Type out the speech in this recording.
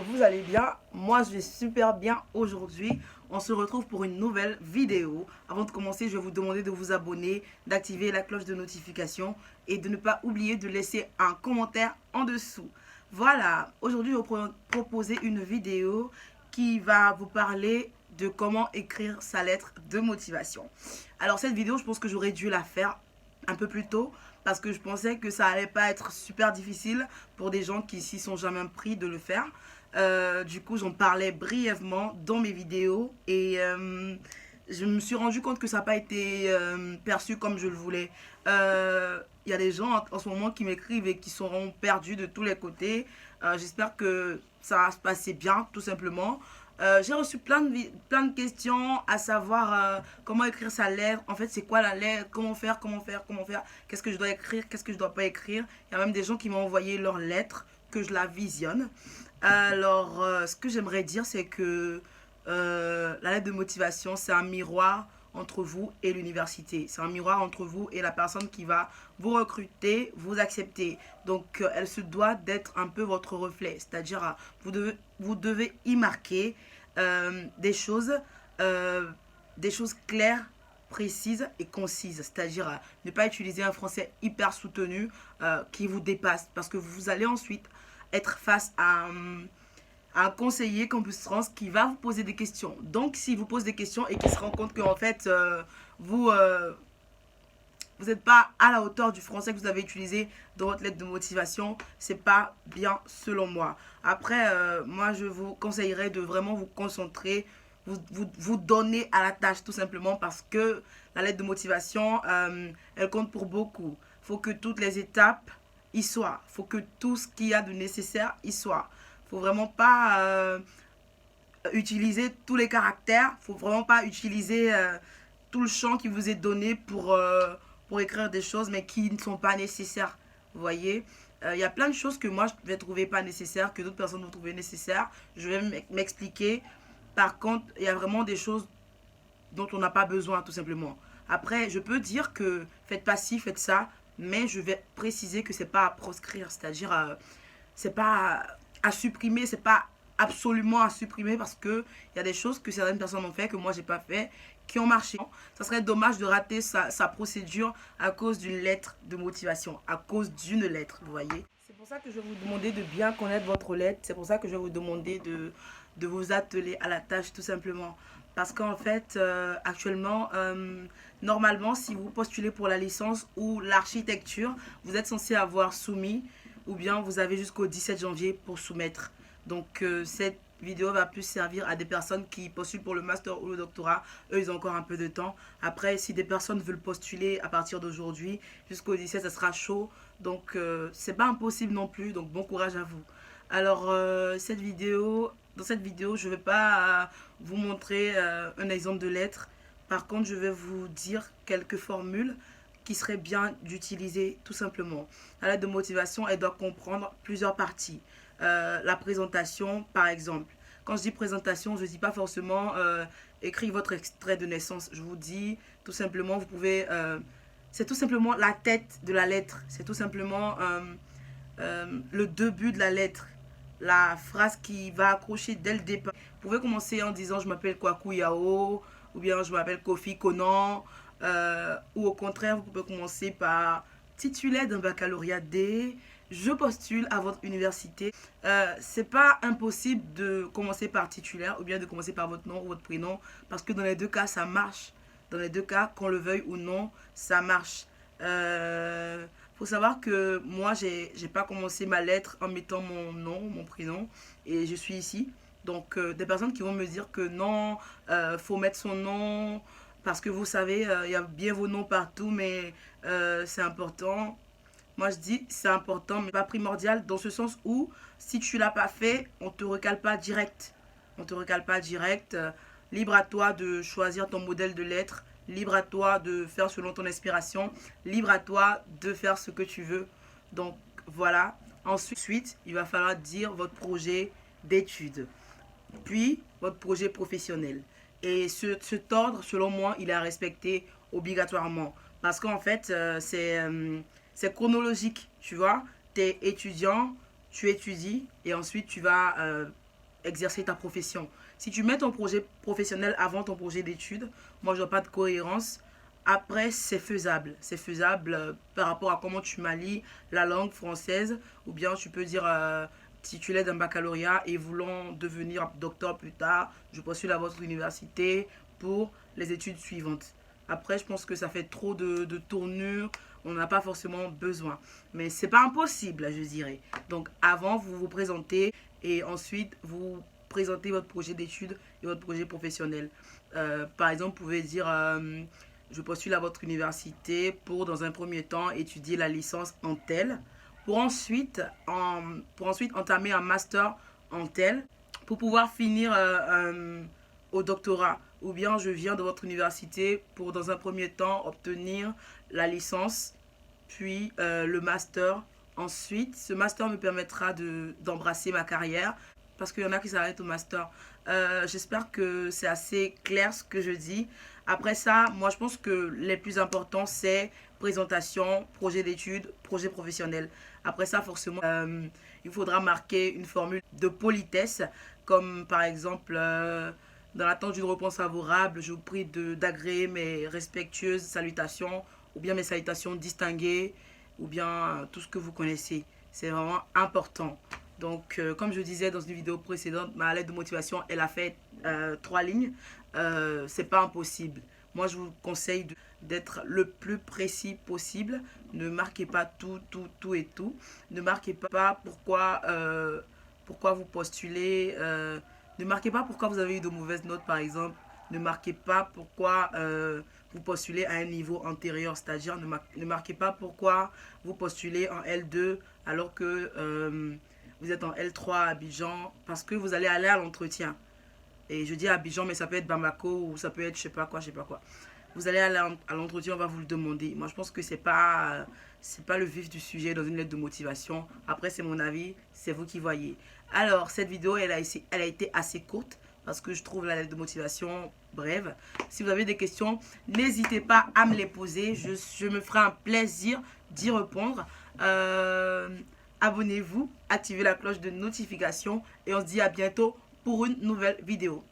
vous allez bien? Moi je vais super bien aujourd'hui. On se retrouve pour une nouvelle vidéo. Avant de commencer, je vais vous demander de vous abonner, d'activer la cloche de notification et de ne pas oublier de laisser un commentaire en dessous. Voilà, aujourd'hui je vais vous proposer une vidéo qui va vous parler de comment écrire sa lettre de motivation. Alors cette vidéo, je pense que j'aurais dû la faire un peu plus tôt parce que je pensais que ça allait pas être super difficile pour des gens qui s'y sont jamais pris de le faire. Du coup, j'en parlais brièvement dans mes vidéos et je me suis rendu compte que ça n'a pas été perçu comme je le voulais. Il y a des gens en ce moment qui m'écrivent et qui seront perdus de tous les côtés. J'espère que ça va se passer bien, tout simplement. J'ai reçu plein de questions à savoir comment écrire sa lettre. En fait, c'est quoi la lettre? Comment faire? Qu'est-ce que je dois écrire? Qu'est-ce que je dois pas écrire? Il y a même des gens qui m'ont envoyé leur lettre, que je la visionne. Alors, ce que j'aimerais dire, c'est que la lettre de motivation, c'est un miroir entre vous et l'université. C'est un miroir entre vous et la personne qui va vous recruter, vous accepter. Donc, elle se doit d'être un peu votre reflet. C'est-à-dire, vous devez y marquer des euh, des choses claires, précises et concises. C'est-à-dire, ne pas utiliser un français hyper soutenu qui vous dépasse. Parce que vous allez ensuite être face à un conseiller Campus Trans qui va vous poser des questions. Donc, s'il vous pose des questions et qu'il se rend compte qu'en fait, vous vous n'êtes pas à la hauteur du français que vous avez utilisé dans votre lettre de motivation, c'est pas bien selon moi. Après, moi, je vous conseillerais de vraiment vous concentrer, vous donner à la tâche tout simplement parce que la lettre de motivation, elle compte pour beaucoup. Il faut que toutes les étapes y soient. Il faut que tout ce qu'il y a de nécessaire y soit. Il ne faut vraiment pas utiliser tous les caractères. Il ne faut vraiment pas utiliser tout le champ qui vous est donné pour écrire des choses, mais qui ne sont pas nécessaires. Vous voyez, il y a plein de choses que moi, je vais trouver pas nécessaires, que d'autres personnes vont trouver nécessaires. Je vais m'expliquer. Par contre, il y a vraiment des choses dont on n'a pas besoin, tout simplement. Après, je peux dire que faites pas ci, faites ça, mais je vais préciser que c'est pas à proscrire, c'est-à-dire c'est pas à supprimer, c'est pas absolument à supprimer parce que il y a des choses que certaines personnes ont fait que moi j'ai pas fait qui ont marché. Ça serait dommage de rater sa procédure à cause d'une lettre de motivation, à cause d'une lettre, vous voyez. C'est pour ça que je vais vous demander de bien connaître votre lettre, c'est pour ça que je vais vous demander de vous atteler à la tâche tout simplement. Parce qu'en fait, actuellement, normalement, si vous postulez pour la licence ou l'architecture, vous êtes censé avoir soumis ou bien vous avez jusqu'au 17 janvier pour soumettre. Donc cette vidéo va plus servir à des personnes qui postulent pour le master ou le doctorat. Eux, ils ont encore un peu de temps. Après, si des personnes veulent postuler à partir d'aujourd'hui, jusqu'au 17, ça sera chaud. Donc c'est pas impossible non plus. Donc bon courage à vous. Alors dans cette vidéo, je ne vais pas vous montrer un exemple de lettre. Par contre, je vais vous dire quelques formules qui serait bien d'utiliser tout simplement. La lettre de motivation, elle doit comprendre plusieurs parties. La présentation, par exemple. Quand je dis présentation, je ne dis pas forcément écrire votre extrait de naissance. Je vous dis tout simplement, vous pouvez... c'est tout simplement la tête de la lettre. C'est tout simplement le début de la lettre. La phrase qui va accrocher dès le départ. Vous pouvez commencer en disant je m'appelle Kwaku Yao ou bien je m'appelle Kofi Conan. Ou au contraire, vous pouvez commencer par titulaire d'un baccalauréat D. Je postule à votre université. C'est pas impossible de commencer par titulaire ou bien de commencer par votre nom ou votre prénom parce que dans les deux cas, ça marche. Dans les deux cas, qu'on le veuille ou non, ça marche. Faut savoir que moi, j'ai pas commencé ma lettre en mettant mon nom, mon prénom, et je suis ici. Donc, des personnes qui vont me dire que non, faut mettre son nom, parce que vous savez, il y a bien vos noms partout, mais c'est important. Moi, je dis c'est important, mais pas primordial, dans ce sens où si tu l'as pas fait, on te recale pas direct. On te recale pas direct. Libre à toi de choisir ton modèle de lettre. Libre à toi de faire selon ton inspiration. Libre à toi de faire ce que tu veux. Donc, voilà. Ensuite, il va falloir dire votre projet d'études. Puis, votre projet professionnel. Et cet ordre, selon moi, il est à respecter obligatoirement. Parce qu'en fait, c'est chronologique, tu vois. Tu es étudiant, tu étudies, et ensuite tu vas exercer ta profession. Si tu mets ton projet professionnel avant ton projet d'études, moi je vois pas de cohérence. Après, c'est faisable. C'est faisable par rapport à comment tu mallies la langue française. Ou bien tu peux dire titulaire d'un baccalauréat et voulant devenir docteur plus tard, je postule à votre université pour les études suivantes. Après, je pense que ça fait trop de tournures. On n'a pas forcément besoin. Mais c'est pas impossible, je dirais. Donc, avant, vous vous présentez et ensuite, vous présentez votre projet d'études et votre projet professionnel. Par exemple, vous pouvez dire je postule à votre université pour, dans un premier temps, étudier la licence en tel, pour ensuite entamer un master en tel, pour pouvoir finir au doctorat. Ou bien je viens de votre université pour, dans un premier temps, obtenir la licence, puis le master. Ensuite, ce master me permettra d'embrasser ma carrière, parce qu'il y en a qui s'arrêtent au master. J'espère que c'est assez clair ce que je dis. Après ça, moi je pense que les plus importants, c'est présentation, projet d'études, projet professionnel. Après ça, forcément, il faudra marquer une formule de politesse, comme par exemple, dans l'attente d'une réponse favorable, je vous prie d'agréer mes respectueuses salutations, ou bien mes salutations distinguées, ou bien tout ce que vous connaissez. C'est vraiment important. Donc, comme je disais dans une vidéo précédente, ma lettre de motivation, elle a fait 3 lignes. C'est pas impossible. Moi, je vous conseille d'être le plus précis possible. Ne marquez pas tout et tout. Ne marquez pas pourquoi vous postulez. Ne marquez pas pourquoi vous avez eu de mauvaises notes, par exemple. Ne marquez pas pourquoi vous postulez à un niveau antérieur. C'est-à-dire, ne marquez pas pourquoi vous postulez en L2 alors que vous êtes en L3 à Abidjan, parce que vous allez aller à l'entretien. Et je dis Abidjan, mais ça peut être Bamako ou ça peut être je sais pas quoi, je sais pas quoi. Vous allez aller à l'entretien, on va vous le demander. Moi, je pense que c'est pas le vif du sujet dans une lettre de motivation. Après, c'est mon avis, c'est vous qui voyez. Alors, cette vidéo, elle a été assez courte parce que je trouve la lettre de motivation brève. Si vous avez des questions, n'hésitez pas à me les poser. Je me ferai un plaisir d'y répondre. Abonnez-vous, activez la cloche de notification et on se dit à bientôt pour une nouvelle vidéo.